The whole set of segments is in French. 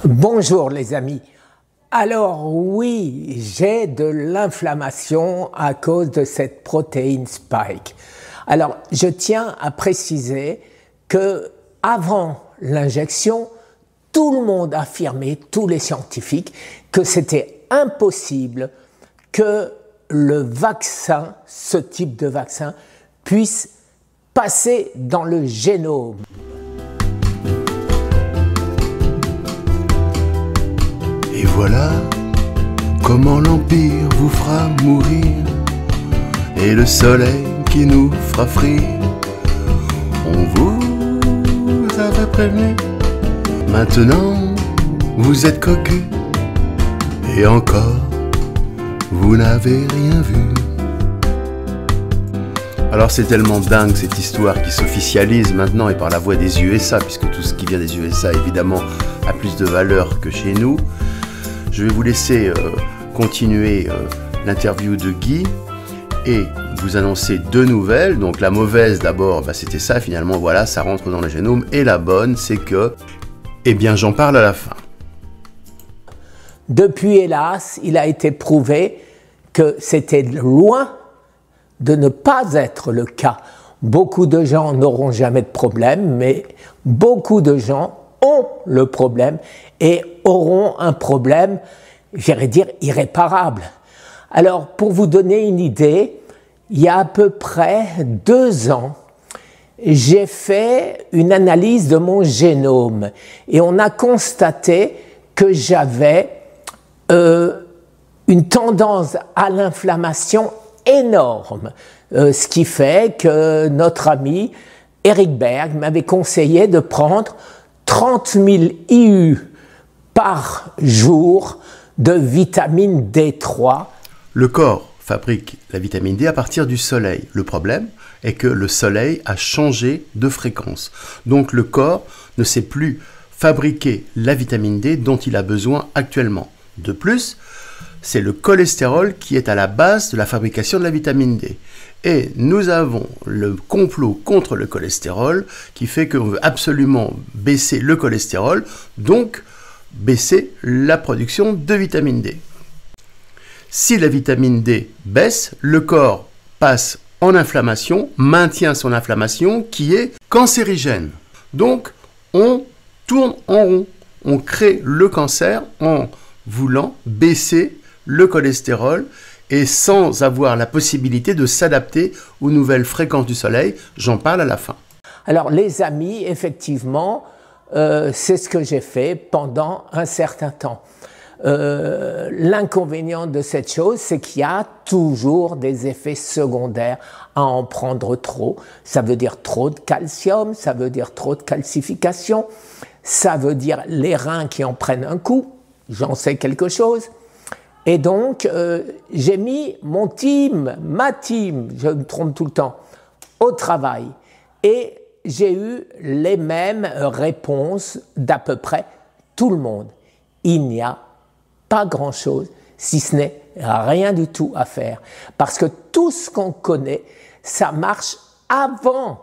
Bonjour les amis. Alors oui, j'ai de l'inflammation à cause de cette protéine Spike. Alors je tiens à préciser que avant l'injection, tout le monde affirmait, tous les scientifiques, que c'était impossible que le vaccin, ce type de vaccin, puisse passer dans le génome. Et voilà comment l'Empire vous fera mourir, et le soleil qui nous fera frire. On vous avait prévenu, maintenant vous êtes cocu, et encore vous n'avez rien vu. Alors c'est tellement dingue cette histoire qui s'officialise maintenant et par la voix des USA, puisque tout ce qui vient des USA évidemment a plus de valeur que chez nous. Je vais vous laisser continuer l'interview de Guy et vous annoncer deux nouvelles. Donc la mauvaise d'abord, c'était ça finalement, voilà, ça rentre dans le génome. Et la bonne, c'est que, eh bien j'en parle à la fin. Depuis, hélas, il a été prouvé que c'était loin de ne pas être le cas. Beaucoup de gens n'auront jamais de problème, mais beaucoup de gens ont le problème et auront un problème, j'irais dire, irréparable. Alors, pour vous donner une idée, il y a à peu près 2 ans, j'ai fait une analyse de mon génome et on a constaté que j'avais une tendance à l'inflammation énorme, ce qui fait que notre ami Eric Berg m'avait conseillé de prendre 30 000 IU par jour de vitamine D3. Le corps fabrique la vitamine D à partir du soleil. Le problème est que le soleil a changé de fréquence. Donc le corps ne sait plus fabriquer la vitamine D dont il a besoin actuellement. De plus, c'est le cholestérol qui est à la base de la fabrication de la vitamine D. Et nous avons le complot contre le cholestérol qui fait qu'on veut absolument baisser le cholestérol, donc baisser la production de vitamine D. Si la vitamine D baisse, le corps passe en inflammation, maintient son inflammation qui est cancérigène. Donc on tourne en rond, on crée le cancer en voulant baisser le cholestérol et sans avoir la possibilité de s'adapter aux nouvelles fréquences du soleil. J'en parle à la fin. Alors les amis, effectivement, c'est ce que j'ai fait pendant un certain temps. L'inconvénient de cette chose, c'est qu'il y a toujours des effets secondaires à en prendre trop. Ça veut dire trop de calcium, ça veut dire trop de calcification, ça veut dire les reins qui en prennent un coup, j'en sais quelque chose. Et donc, j'ai mis ma team, je me trompe tout le temps, au travail. Et j'ai eu les mêmes réponses d'à peu près tout le monde. Il n'y a pas grand-chose, si ce n'est rien du tout à faire. Parce que tout ce qu'on connaît, ça marche avant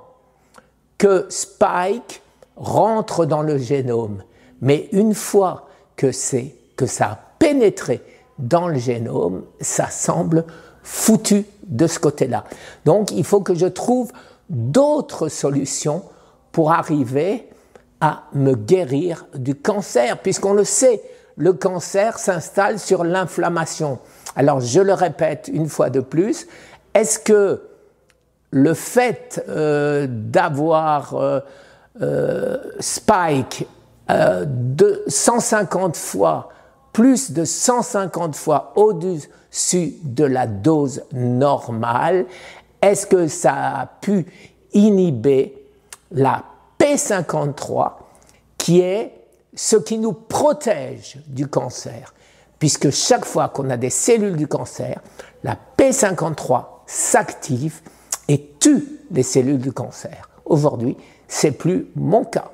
que Spike rentre dans le génome. Mais une fois que ça a pénétré dans le génome, ça semble foutu de ce côté-là. Donc, il faut que je trouve d'autres solutions pour arriver à me guérir du cancer, puisqu'on le sait, le cancer s'installe sur l'inflammation. Alors, je le répète une fois de plus, est-ce que le fait d'avoir Spike de 150 fois, plus de 150 fois au-dessus de la dose normale, est-ce que ça a pu inhiber la P53 qui est ce qui nous protège du cancer? Puisque chaque fois qu'on a des cellules du cancer, la P53 s'active et tue les cellules du cancer. Aujourd'hui, ce n'est plus mon cas.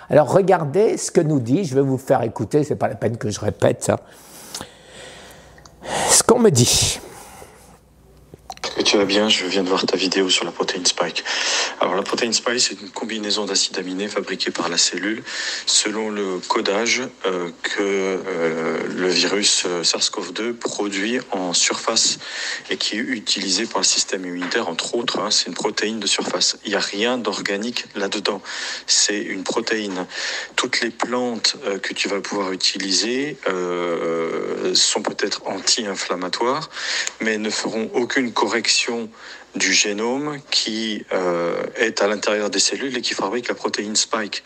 Alors regardez ce que nous dit, je vais vous faire écouter, ce n'est pas la peine que je répète ça. Ce qu'on me dit. Que tu vas bien, je viens de voir ta vidéo sur la protéine spike. Alors la protéine spike, c'est une combinaison d'acides aminés fabriqués par la cellule selon le codage que le virus SARS-CoV-2 produit en surface et qui est utilisé par le système immunitaire, entre autres. C'est une protéine de surface. Il n'y a rien d'organique là-dedans. C'est une protéine. Toutes les plantes que tu vas pouvoir utiliser sont peut-être anti-inflammatoires, mais ne feront aucune correction du génome qui est à l'intérieur des cellules et qui fabrique la protéine spike.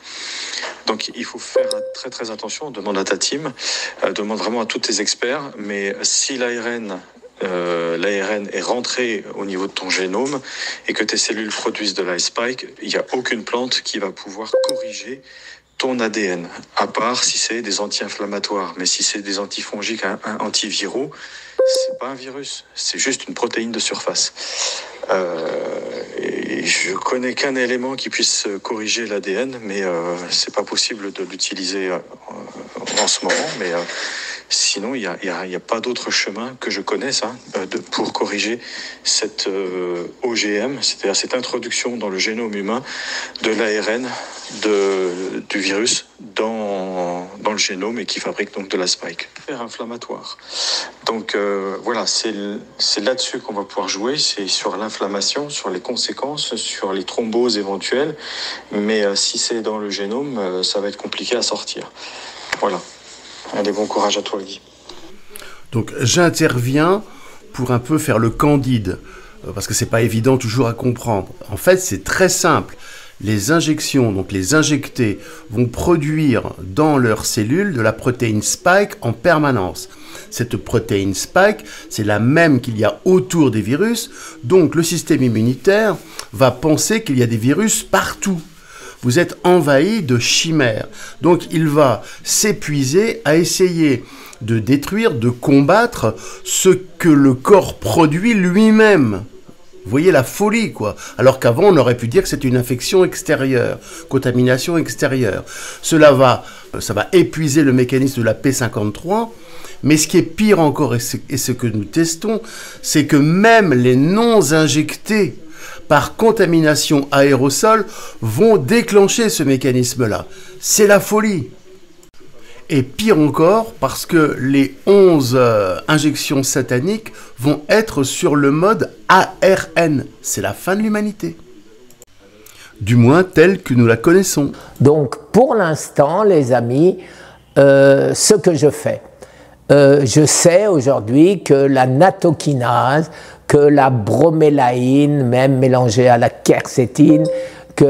Donc il faut faire très très attention, demande à ta team, demande vraiment à tous tes experts, mais si l'ARN est rentré au niveau de ton génome et que tes cellules produisent de l'iSpike, il n'y a aucune plante qui va pouvoir corriger ton ADN, à part si c'est des anti-inflammatoires. Mais si c'est des antifongiques, antiviraux, c'est pas un virus, c'est juste une protéine de surface. Et je connais qu'un élément qui puisse corriger l'ADN, mais c'est pas possible de l'utiliser en ce moment. Mais sinon, il y a pas d'autre chemin que je connaisse pour corriger cette OGM, c'est-à-dire cette introduction dans le génome humain de l'ARN du virus dans le génome et qui fabrique donc de la spike. Inflammatoire. Donc voilà, c'est là-dessus qu'on va pouvoir jouer, c'est sur l'inflammation, sur les conséquences, sur les thromboses éventuelles, mais si c'est dans le génome, ça va être compliqué à sortir. Voilà. Allez, bon courage à toi, Guy. Donc j'interviens pour un peu faire le candide, parce que c'est pas évident toujours à comprendre. En fait, c'est très simple. Les injections, donc les injectés, vont produire dans leurs cellules de la protéine spike en permanence. Cette protéine spike, c'est la même qu'il y a autour des virus, donc le système immunitaire va penser qu'il y a des virus partout. Vous êtes envahi de chimères, donc il va s'épuiser à essayer de détruire, de combattre ce que le corps produit lui-même. Vous voyez la folie, quoi. Alors qu'avant, on aurait pu dire que c'est une infection extérieure, contamination extérieure. Ça va épuiser le mécanisme de la P53, mais ce qui est pire encore, et ce que nous testons, c'est que même les non-injectés par contamination aérosol vont déclencher ce mécanisme-là. C'est la folie. Et pire encore, parce que les 11 injections sataniques vont être sur le mode ARN. C'est la fin de l'humanité. Du moins telle que nous la connaissons. Donc, pour l'instant, les amis, ce que je fais, je sais aujourd'hui que la nattokinase, que la bromélaïne, même mélangée à la quercétine, que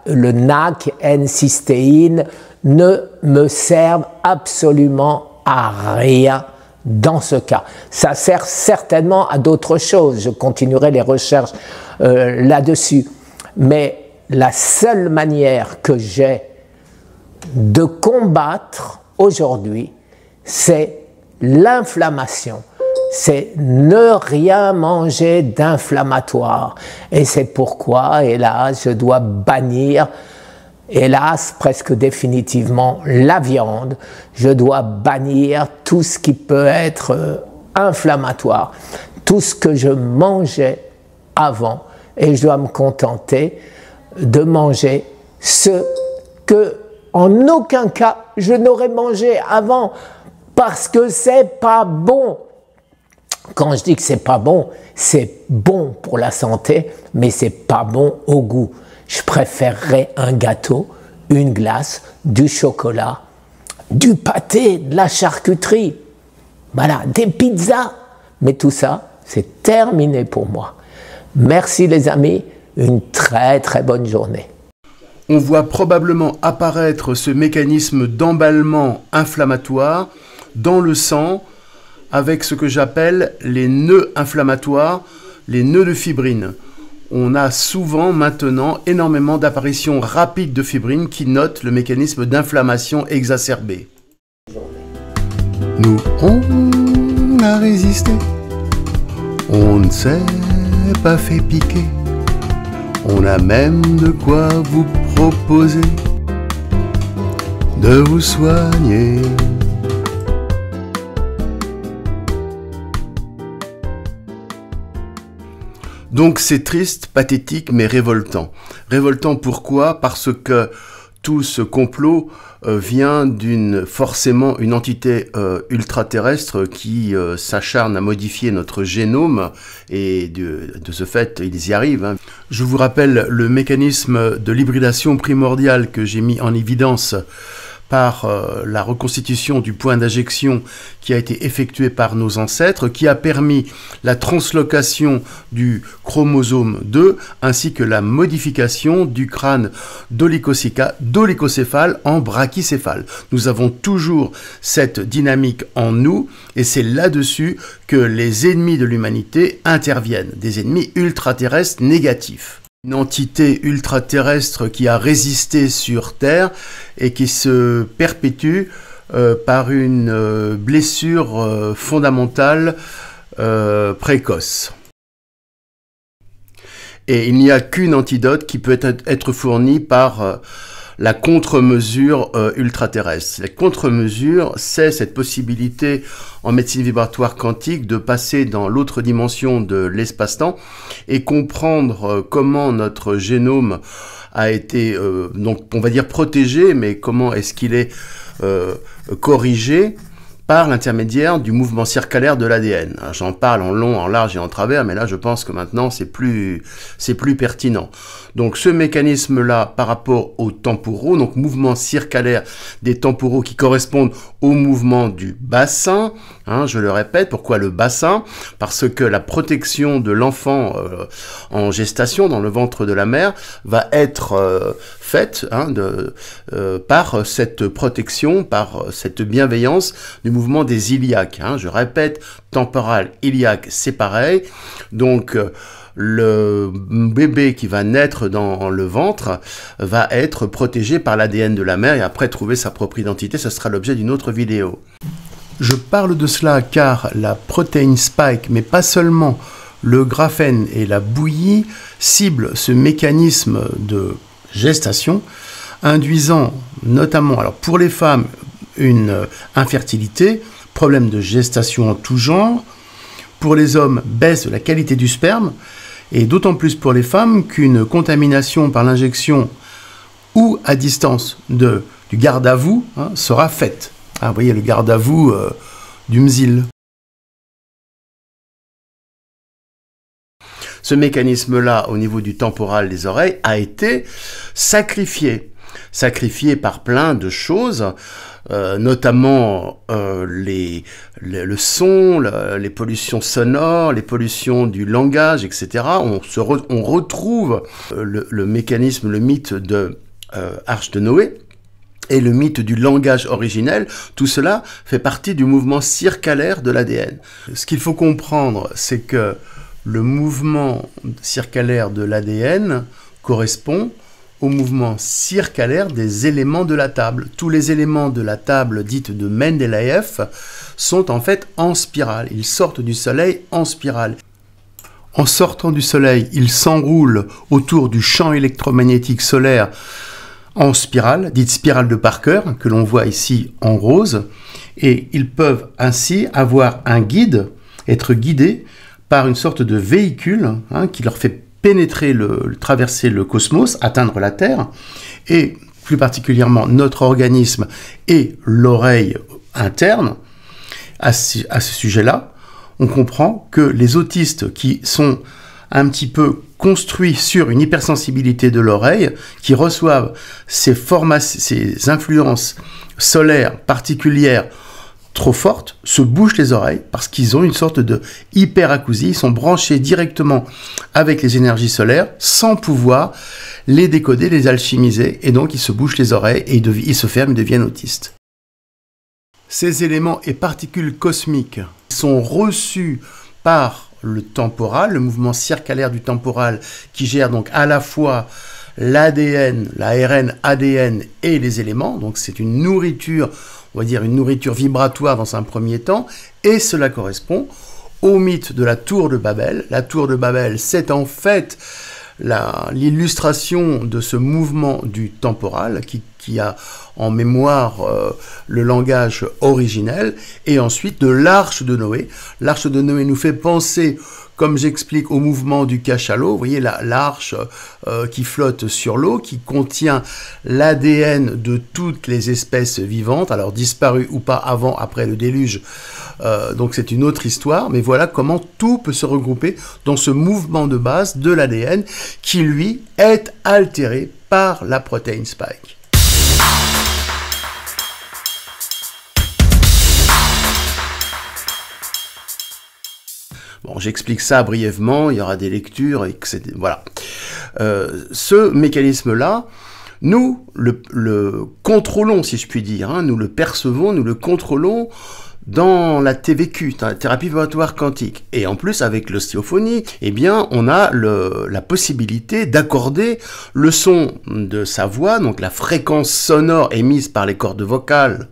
le NAC, N-cystéine, ne me servent absolument à rien dans ce cas. Ça sert certainement à d'autres choses. Je continuerai les recherches là-dessus. Mais la seule manière que j'ai de combattre aujourd'hui, c'est l'inflammation. C'est ne rien manger d'inflammatoire. Et c'est pourquoi, hélas, je dois bannir, hélas, presque définitivement, la viande. Je dois bannir tout ce qui peut être inflammatoire, tout ce que je mangeais avant, et je dois me contenter de manger ce que, en aucun cas, je n'aurais mangé avant, parce que c'est pas bon. Quand je dis que c'est pas bon, c'est bon pour la santé, mais c'est pas bon au goût. Je préférerais un gâteau, une glace, du chocolat, du pâté, de la charcuterie, voilà, des pizzas. Mais tout ça, c'est terminé pour moi. Merci les amis, une très très bonne journée. On voit probablement apparaître ce mécanisme d'emballement inflammatoire dans le sang, avec ce que j'appelle les nœuds inflammatoires, les nœuds de fibrine. On a souvent maintenant énormément d'apparitions rapides de fibrine qui notent le mécanisme d'inflammation exacerbée. Nous, on a résisté, on ne s'est pas fait piquer, on a même de quoi vous proposer de vous soigner. Donc c'est triste, pathétique, mais révoltant. Révoltant pourquoi? Parce que tout ce complot vient forcément une entité ultra-terrestre qui s'acharne à modifier notre génome, et de ce fait, ils y arrivent. Hein. Je vous rappelle le mécanisme de l'hybridation primordiale que j'ai mis en évidence par la reconstitution du point d'injection qui a été effectué par nos ancêtres, qui a permis la translocation du chromosome 2, ainsi que la modification du crâne dolichocéphale en brachycéphale. Nous avons toujours cette dynamique en nous, et c'est là-dessus que les ennemis de l'humanité interviennent, des ennemis ultra-terrestres négatifs. Une entité ultra-terrestre qui a résisté sur Terre et qui se perpétue par une blessure fondamentale précoce. Et il n'y a qu'une antidote qui peut être fournie par la contre-mesure ultra-terrestre. La contre-mesure, c'est cette possibilité en médecine vibratoire quantique de passer dans l'autre dimension de l'espace-temps et comprendre comment notre génome a été, donc on va dire protégé, mais comment est-ce qu'il est corrigé par l'intermédiaire du mouvement circulaire de l'ADN. J'en parle en long, en large et en travers, mais là je pense que maintenant c'est plus pertinent. Donc ce mécanisme-là par rapport aux temporaux, donc mouvement circulaire des temporaux qui correspondent au mouvement du bassin, hein, je le répète, pourquoi le bassin? Parce que la protection de l'enfant en gestation dans le ventre de la mère va être faite par cette protection, par cette bienveillance du mouvement des iliaques. Hein. Je répète, temporal, iliaque, c'est pareil. Donc le bébé qui va naître dans le ventre va être protégé par l'ADN de la mère et après trouver sa propre identité. Ce sera l'objet d'une autre vidéo. Je parle de cela car la protéine spike, mais pas seulement, le graphène et la bouillie ciblent ce mécanisme de gestation, induisant notamment, alors pour les femmes, une infertilité, problème de gestation en tout genre, pour les hommes, baisse de la qualité du sperme, et d'autant plus pour les femmes qu'une contamination par l'injection ou à distance du garde à vous sera faite. Vous voyez le garde à vous du MZIL. Ce mécanisme-là, au niveau du temporal des oreilles, a été sacrifié. Sacrifié par plein de choses, notamment le son, les pollutions sonores, les pollutions du langage, etc. On retrouve le mécanisme, le mythe de Arche de Noé, et le mythe du langage originel. Tout cela fait partie du mouvement circulaire de l'ADN. Ce qu'il faut comprendre, c'est que le mouvement circulaire de l'ADN correspond au mouvement circulaire des éléments de la table. Tous les éléments de la table dite de Mendeleïev sont en fait en spirale. Ils sortent du Soleil en spirale. En sortant du Soleil, ils s'enroulent autour du champ électromagnétique solaire en spirale, dite spirale de Parker, que l'on voit ici en rose, et ils peuvent ainsi avoir un guide, être guidés par une sorte de véhicule qui leur fait pénétrer, traverser le cosmos, atteindre la Terre, et plus particulièrement notre organisme et l'oreille interne. À ce sujet-là, on comprend que les autistes qui sont un petit peu construits sur une hypersensibilité de l'oreille, qui reçoivent ces influences solaires particulières trop fortes, se bouchent les oreilles parce qu'ils ont une sorte de hyperacousie, ils sont branchés directement avec les énergies solaires sans pouvoir les décoder, les alchimiser, et donc ils se bouchent les oreilles et ils se ferment, ils deviennent autistes. Ces éléments et particules cosmiques sont reçus par le temporal, le mouvement circulaire du temporal qui gère donc à la fois l'ADN, l'ARN, ADN et les éléments, donc c'est une nourriture, on va dire une nourriture vibratoire dans un premier temps, et cela correspond au mythe de la tour de Babel. La tour de Babel, c'est en fait l'illustration de ce mouvement du temporal qui qui a en mémoire le langage originel, et ensuite de l'arche de Noé. L'arche de Noé nous fait penser, comme j'explique, au mouvement du cachalot. Vous voyez l'arche qui flotte sur l'eau, qui contient l'ADN de toutes les espèces vivantes, alors disparues ou pas avant, après le déluge. Donc c'est une autre histoire, mais voilà comment tout peut se regrouper dans ce mouvement de base de l'ADN qui, lui, est altéré par la protéine spike. Bon, j'explique ça brièvement, il y aura des lectures, etc. Voilà. Ce mécanisme-là, nous le contrôlons, si je puis dire, hein, nous le percevons, nous le contrôlons dans la TVQ, dans la thérapie vibratoire quantique. Et en plus, avec l'ostéophonie, eh bien, on a la possibilité d'accorder le son de sa voix, donc la fréquence sonore émise par les cordes vocales,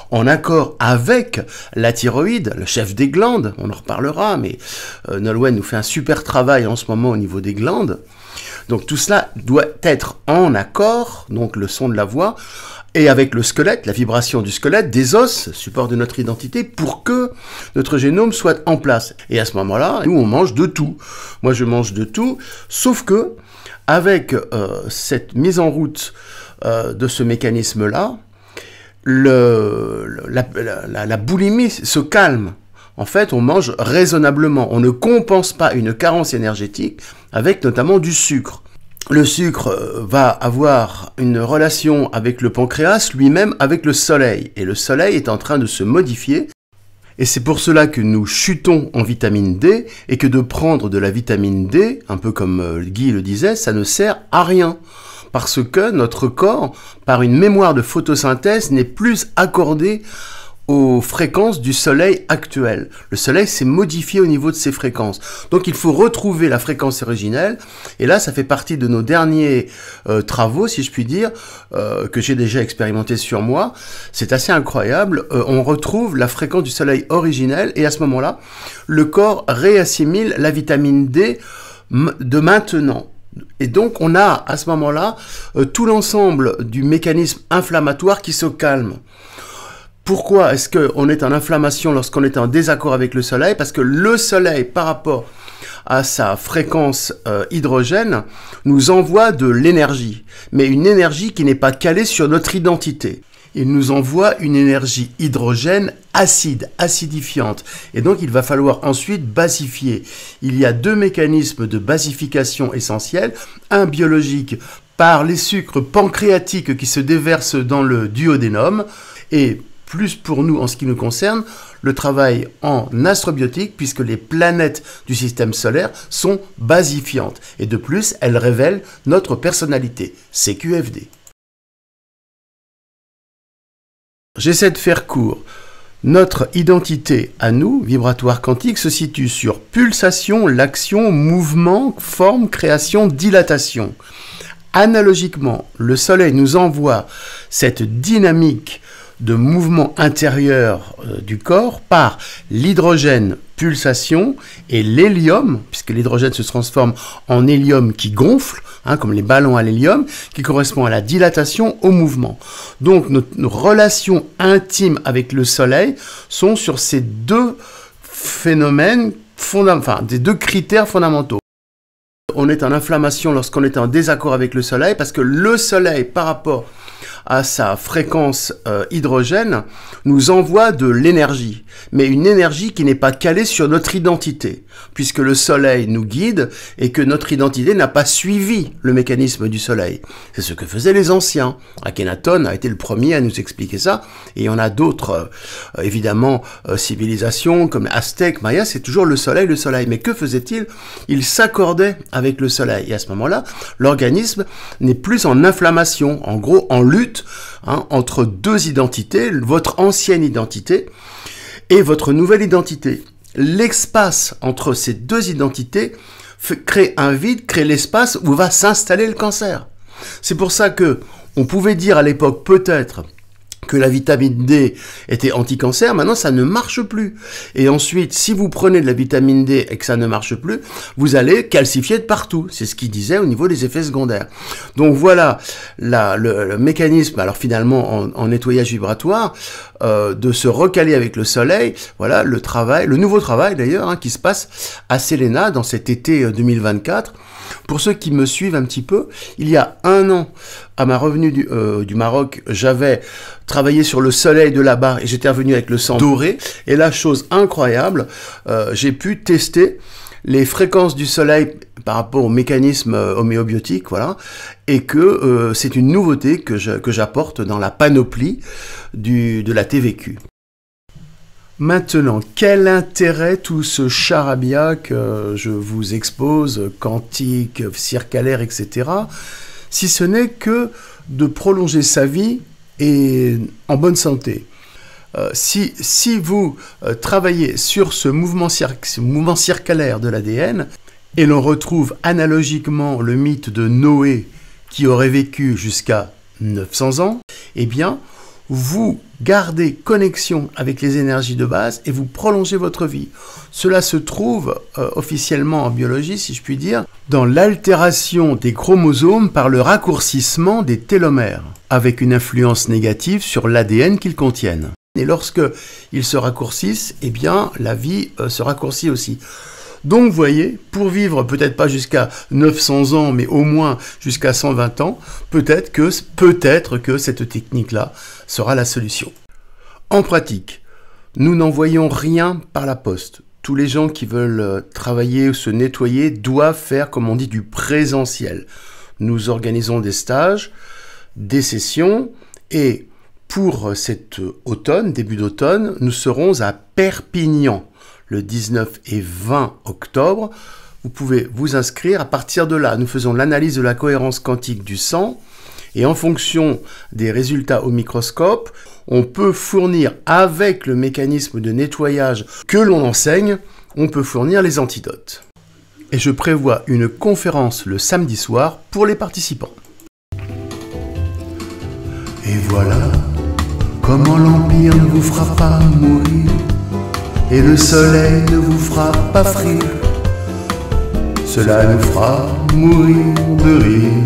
en accord avec la thyroïde, le chef des glandes, on en reparlera, mais Nolwenn nous fait un super travail en ce moment au niveau des glandes. Donc tout cela doit être en accord, donc le son de la voix, et avec le squelette, la vibration du squelette, des os, support de notre identité, pour que notre génome soit en place. Et à ce moment-là, nous, on mange de tout. Moi, je mange de tout, sauf que, avec cette mise en route de ce mécanisme-là, la boulimie se calme. En fait, on mange raisonnablement. On ne compense pas une carence énergétique avec notamment du sucre. Le sucre va avoir une relation avec le pancréas, lui-même avec le soleil. Et le soleil est en train de se modifier. Et c'est pour cela que nous chutons en vitamine D, et que de prendre de la vitamine D, un peu comme Guy le disait, ça ne sert à rien. Parce que notre corps, par une mémoire de photosynthèse, n'est plus accordé aux fréquences du soleil actuel. Le soleil s'est modifié au niveau de ses fréquences. Donc il faut retrouver la fréquence originelle, et là ça fait partie de nos derniers travaux, si je puis dire, que j'ai déjà expérimenté sur moi. C'est assez incroyable, on retrouve la fréquence du soleil originel, et à ce moment-là, le corps réassimile la vitamine D de maintenant. Et donc on a à ce moment-là tout l'ensemble du mécanisme inflammatoire qui se calme. Pourquoi est-ce qu'on est en inflammation lorsqu'on est en désaccord avec le soleil? Parce que le soleil, par rapport à sa fréquence hydrogène, nous envoie de l'énergie, mais une énergie qui n'est pas calée sur notre identité. Il nous envoie une énergie hydrogène acide, acidifiante. Et donc, il va falloir ensuite basifier. Il y a deux mécanismes de basification essentiels. Un biologique par les sucres pancréatiques qui se déversent dans le duodénum, et plus pour nous, en ce qui nous concerne, le travail en astrobiotique, puisque les planètes du système solaire sont basifiantes. Et de plus, elles révèlent notre personnalité, CQFD. J'essaie de faire court. Notre identité à nous, vibratoire quantique, se situe sur pulsation, l'action, mouvement, forme, création, dilatation. Analogiquement, le Soleil nous envoie cette dynamique de mouvement intérieur du corps par l'hydrogène pulsation et l'hélium, puisque l'hydrogène se transforme en hélium qui gonfle, hein, comme les ballons à l'hélium, qui correspond à la dilatation au mouvement. Donc nos relations intimes avec le Soleil sont sur ces deux phénomènes, des deux critères fondamentaux. On est en inflammation lorsqu'on est en désaccord avec le Soleil, parce que le Soleil, par rapport à sa fréquence hydrogène, nous envoie de l'énergie, mais une énergie qui n'est pas calée sur notre identité, puisque le Soleil nous guide et que notre identité n'a pas suivi le mécanisme du Soleil. C'est ce que faisaient les anciens. Akhenaton a été le premier à nous expliquer ça, et on a d'autres, évidemment, civilisations comme Aztèques, Mayas, c'est toujours le Soleil, le Soleil. Mais que faisait-il? Il s'accordait avec le Soleil, et à ce moment-là, l'organisme n'est plus en inflammation, en gros en lutte, entre deux identités, votre ancienne identité et votre nouvelle identité. L'espace entre ces deux identités crée un vide, crée l'espace où va s'installer le cancer. C'est pour ça que on pouvait dire à l'époque peut-être que la vitamine D était anti-cancer, maintenant ça ne marche plus. Et ensuite, si vous prenez de la vitamine D et que ça ne marche plus, vous allez calcifier de partout. C'est ce qu'il disait au niveau des effets secondaires. Donc voilà le mécanisme, alors finalement en nettoyage vibratoire, de se recaler avec le soleil. Voilà le travail, le nouveau travail d'ailleurs, hein, qui se passe à Selena dans cet été 2024. Pour ceux qui me suivent un petit peu, il y a un an, à ma revenue du Maroc, j'avais travaillé sur le soleil de là-bas et j'étais revenu avec le sang doré. Et la chose incroyable, j'ai pu tester les fréquences du soleil par rapport au mécanisme homéobiotique, voilà, et que c'est une nouveauté que j'apporte dans la panoplie de la TVQ. Maintenant, quel intérêt tout ce charabia que je vous expose, quantique, circalaire, etc., si ce n'est que de prolonger sa vie et en bonne santé. Si vous travaillez sur ce mouvement circalaire de l'ADN, et l'on retrouve analogiquement le mythe de Noé qui aurait vécu jusqu'à 900 ans, eh bien, vous gardez connexion avec les énergies de base et vous prolongez votre vie. Cela se trouve officiellement en biologie, si je puis dire, dans l'altération des chromosomes par le raccourcissement des télomères, avec une influence négative sur l'ADN qu'ils contiennent. Et lorsque ils se raccourcissent, eh bien, la vie se raccourcit aussi. Donc, vous voyez, pour vivre peut-être pas jusqu'à 900 ans, mais au moins jusqu'à 120 ans, peut-être que cette technique-là sera la solution. En pratique, nous n'envoyons rien par la poste. Tous les gens qui veulent travailler ou se nettoyer doivent faire, comme on dit, du présentiel. Nous organisons des stages, des sessions, et pour cet automne, début d'automne, nous serons à Perpignan. Le 19 et 20 octobre, vous pouvez vous inscrire. À partir de là, nous faisons l'analyse de la cohérence quantique du sang et en fonction des résultats au microscope, on peut fournir avec le mécanisme de nettoyage que l'on enseigne, on peut fournir les antidotes. Et je prévois une conférence le samedi soir pour les participants. Et voilà comment l'Empire ne vous fera pas mourir. Et le soleil ne vous fera pas frire, cela nous fera mourir de rire.